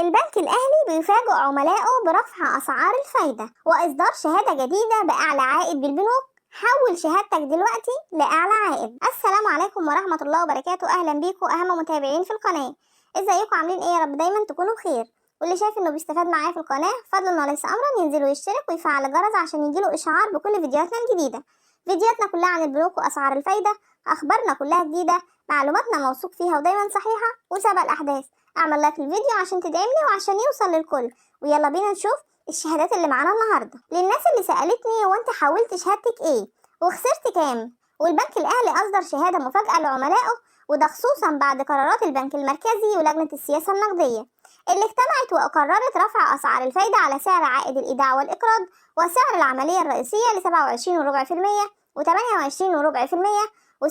البنك الأهلي بيفاجئ عملائه برفع أسعار الفايدة وإصدار شهادة جديدة بأعلى عائد بالبنوك. حول شهادتك دلوقتي لأعلى عائد. السلام عليكم ورحمة الله وبركاته، أهلا بيكم أهم متابعين في القناة. ازيكم عاملين ايه؟ يا رب دايما تكونوا بخير. واللي شايف انه بيستفاد معايا في القناة فضلا وليس أمرا ينزل ويشترك ويفعل الجرس عشان يجيله إشعار بكل فيديوهاتنا الجديدة. فيديوهاتنا كلها عن البنوك وأسعار الفايدة، أخبارنا كلها جديدة، معلوماتنا موثوق فيها ودايما صحيحة وسبق الأحداث. اعمل لايك للفيديو عشان تدعمني وعشان يوصل للكل. ويلا بينا نشوف الشهادات اللي معانا النهارده. للناس اللي سألتني هو انت حولت شهادتك ايه وخسرت كام، والبنك الاهلي اصدر شهاده مفاجاه لعملائه، وده خصوصا بعد قرارات البنك المركزي ولجنه السياسه النقديه اللي اجتمعت وقررت رفع اسعار الفايده على سعر عائد الايداع والاقراض وسعر العمليه الرئيسيه ل 27.4% و28.4% و27.75%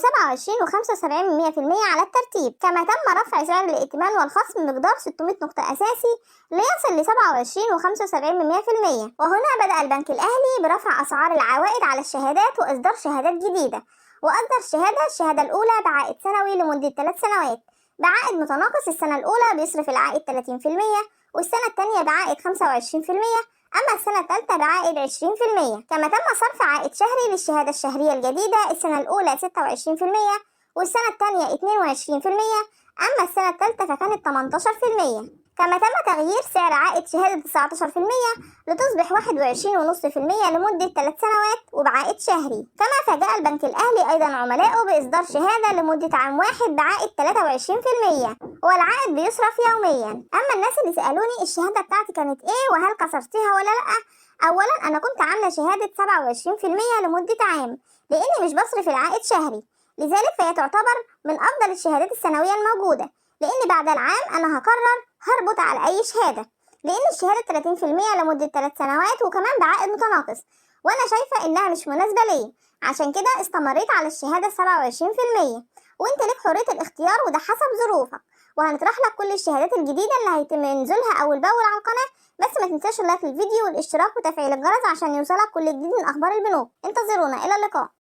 على الترتيب. كما تم رفع سعر الائتمان والخصم بمقدار 600 نقطة أساسي ليصل ل 27.75%. وهنا بدأ البنك الأهلي برفع أسعار العوائد على الشهادات وإصدار شهادات جديدة. وأصدر الشهادة الأولى بعائد سنوي لمدة 3 سنوات بعائد متناقص. السنة الأولى بيصرف العائد 30% والسنة الثانية بعائد 25%، أما السنة الثالثة بعائد 20%. كما تم صرف عائد شهري للشهادة الشهرية الجديدة. السنة الأولى 26% والسنة الثانية 22%، أما السنة الثالثة فكانت 18%. كما تم تغيير سعر عائد شهادة 19% لتصبح 21.5% لمدة 3 سنوات وبعائد شهري. كما فاجأ البنك الأهلي أيضا عملائه بإصدار شهادة لمدة عام واحد بعائد 23%، والعائد بيصرف يوميا. أما الناس اللي سألوني الشهادة بتاعتي كانت إيه وهل كسرتيها ولا لأ، أولا أنا كنت عاملة شهادة 27% لمدة عام لأني مش بصرف العائد شهري، لذلك فهي تعتبر من أفضل الشهادات السنوية الموجودة، لأن بعد العام أنا هربط على أي شهادة، لأن الشهادة 30% لمدة 3 سنوات وكمان بعائد متناقص، وأنا شايفة إنها مش مناسبة ليا، عشان كده استمريت على الشهادة 27%. وأنت ليك حرية الاختيار وده حسب ظروفك، وهنطرح لك كل الشهادات الجديدة اللي هيتم نزولها أول بأول على القناة. بس ما تنساش اللايك للفيديو والاشتراك وتفعيل الجرس عشان يوصلك كل جديد من أخبار البنوك. انتظرونا، إلى اللقاء.